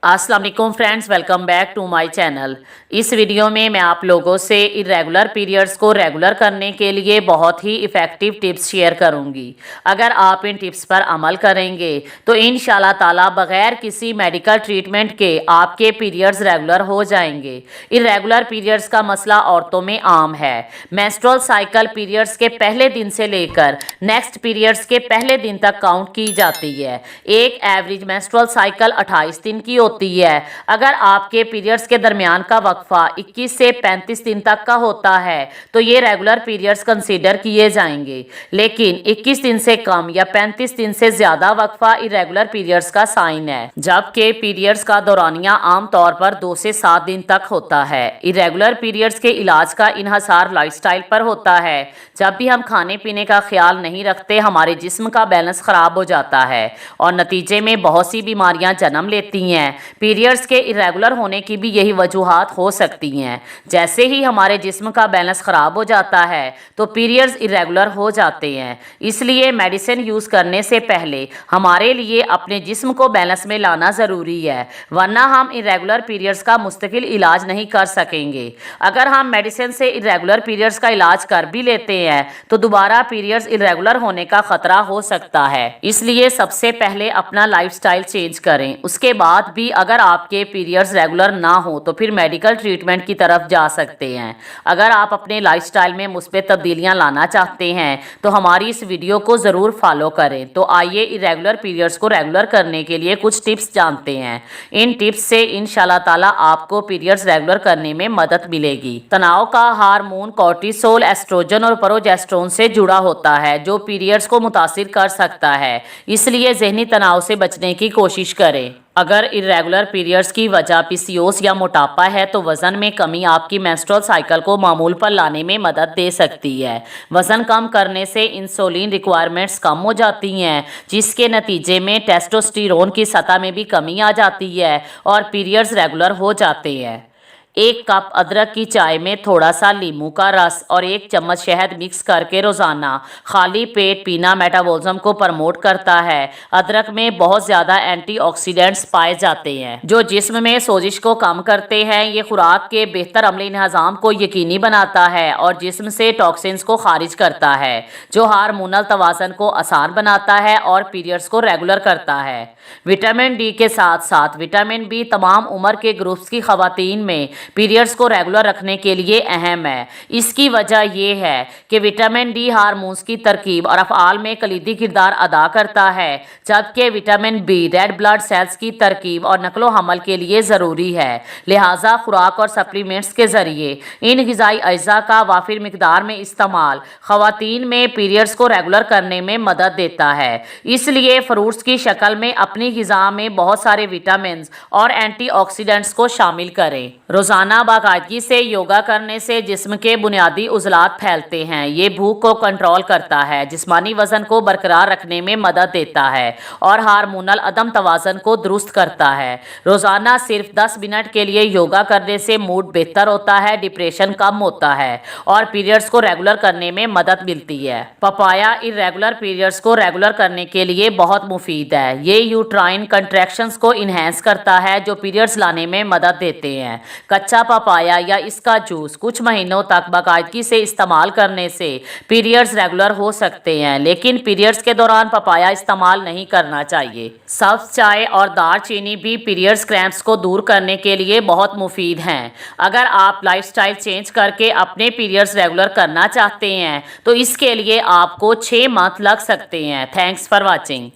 अस्सलाम वालेकुम friends, welcome back to my channel. इस वीडियो में मैं आप लोगों से इरेगुलर पीरियड्स को रेगुलर करने के लिए बहुत ही इफ़ेक्टिव टिप्स शेयर करूंगी। अगर आप इन टिप्स पर अमल करेंगे तो इंशाल्लाह ताला बग़ैर किसी मेडिकल ट्रीटमेंट के आपके पीरियड्स रेगुलर हो जाएंगे। इरेगुलर पीरियड्स का मसला औरतों में आम है। मेंस्ट्रुअल साइकिल पीरियड्स के पहले दिन से लेकर नेक्स्ट पीरियड्स के पहले दिन तक काउंट की जाती है। एक एवरेज मेंस्ट्रुअल साइकिल 28 दिन की होती है। अगर आपके पीरियड्स के दरमियान का वक्फा 21 से 35 दिन तक का होता है तो ये रेगुलर पीरियड्स कंसीडर किए जाएंगे, लेकिन 21 दिन से कम या 35 दिन से ज्यादा वक्फा इरेगुलर पीरियड्स का साइन है, जबकि पीरियड्स का दौरानिया आमतौर पर 2 से 7 दिन तक होता है। इरेगुलर पीरियड्स के इलाज का इन्हसार लाइफस्टाइल पर होता है। जब भी हम खाने पीने का ख्याल नहीं रखते, हमारे जिस्म का बैलेंस खराब हो जाता है और नतीजे में बहुत सी बीमारियां जन्म लेती हैं। पीरियड्स के इरेगुलर होने की भी यही वजूहात हो सकती हैं। जैसे ही हमारे जिस्म का बैलेंस ख़राब हो जाता है तो पीरियड्स इरेगुलर हो जाते हैं। इसलिए मेडिसिन यूज़ करने से पहले हमारे लिए अपने जिस्म को बैलेंस में लाना ज़रूरी है, वरना हम इरेगुलर पीरियड्स का मुस्तकिल इलाज नहीं कर सकेंगे। अगर हम मेडिसिन से इरेगुलर पीरियड्स का इलाज कर भी लेते हैं तो दोबारा पीरियड्स इरेगुलर होने का ख़तरा हो सकता है। इसलिए सबसे पहले अपना लाइफस्टाइल चेंज करें। उसके बाद भी अगर आपके पीरियड्स रेगुलर ना हो तो फिर मेडिकल ट्रीटमेंट की तरफ जा सकते हैं। अगर आप अपने लाइफस्टाइल में मुस्बत तब्दीलियां लाना चाहते हैं तो हमारी इस वीडियो को ज़रूर फॉलो करें। तो आइए इरेगुलर पीरियड्स को रेगुलर करने के लिए कुछ टिप्स जानते हैं। इन टिप्स से इंशाल्लाह ताला आपको पीरियड्स रेगुलर करने में मदद मिलेगी। तनाव का हार्मोन कॉर्टिसोल, एस्ट्रोजन और प्रोजेस्टेरोन से जुड़ा होता है, जो पीरियड्स को मुतासिर कर सकता है। इसलिए ज़हनी तनाव से बचने की कोशिश करें। अगर इरेगुलर पीरियड्स की वजह पीसीओएस या मोटापा है तो वज़न में कमी आपकी मेंस्ट्रुअल साइकिल को मामूल पर लाने में मदद दे सकती है। वज़न कम करने से इंसुलिन रिक्वायरमेंट्स कम हो जाती हैं, जिसके नतीजे में टेस्टोस्टेरोन की सतह में भी कमी आ जाती है और पीरियड्स रेगुलर हो जाते हैं। 1 कप अदरक की चाय में थोड़ा सा नींबू का रस और 1 चम्मच शहद मिक्स करके रोज़ाना खाली पेट पीना मेटाबॉलिज्म को प्रमोट करता है। अदरक में बहुत ज़्यादा एंटीऑक्सीडेंट्स पाए जाते हैं जो जिस्म में सोजिश को कम करते हैं। ये खुराक के बेहतर अमली निज़ाम को यकीनी बनाता है और जिस्म से टॉक्सिन्स को खारिज करता है, जो हार्मोनल तवाज़ुन को आसान बनाता है और पीरियड्स को रेगुलर करता है। विटामिन डी के साथ साथ विटामिन बी तमाम उम्र के ग्रुप्स की ख़वातीन में पीरियड्स को रेगुलर रखने के लिए अहम है। इसकी वजह यह है कि विटामिन डी हार्मोन्स की तरकीब और अफ़आल में कलीदी किरदार अदा करता है, जबकि vitamin B red blood cells की तरकीब और नकलो हमल के लिए ज़रूरी है। लिहाजा खुराक और सप्लीमेंट्स के ज़रिए इन ग़िज़ाई अज्जा का वाफिर मिकदार में इस्तेमाल ख़वातीन में पीरियड्स को रेगुलर करने में मदद देता है। इसलिए फ्रूट्स की शक्ल में अपनी ग़िज़ा में बहुत सारे विटामिन और एंटीऑक्सीडेंट्स को शामिल करें। रोज़ाना बाकायदगी से योगा करने से जिस्म के बुनियादी उज़लात फैलते हैं। ये भूख को कंट्रोल करता है, जिस्मानी वज़न को बरकरार रखने में मदद देता है और हार्मोनल अदम तवाज़ुन को दुरुस्त करता है। रोज़ाना सिर्फ 10 मिनट के लिए योगा करने से मूड बेहतर होता है, डिप्रेशन कम होता है और पीरियड्स को रेगुलर करने में मदद मिलती है। पपाया इरेगुलर पीरियड्स को रेगुलर करने के लिए बहुत मुफीद है। ये यूट्राइन कंट्रैक्शंस को इन्हेंस करता है, जो पीरियड्स लाने में मदद देते हैं। कच्चा पपाया या इसका जूस कुछ महीनों तक बाकायदगी से इस्तेमाल करने से पीरियड्स रेगुलर हो सकते हैं, लेकिन पीरियड्स के दौरान पपाया इस्तेमाल नहीं करना चाहिए। सब्ज़ चाय और दालचीनी भी पीरियड्स क्रैम्प्स को दूर करने के लिए बहुत मुफीद हैं। अगर आप लाइफस्टाइल चेंज करके अपने पीरियड्स रेगुलर करना चाहते हैं तो इसके लिए आपको 6 मंथ लग सकते हैं। Thanks for watching.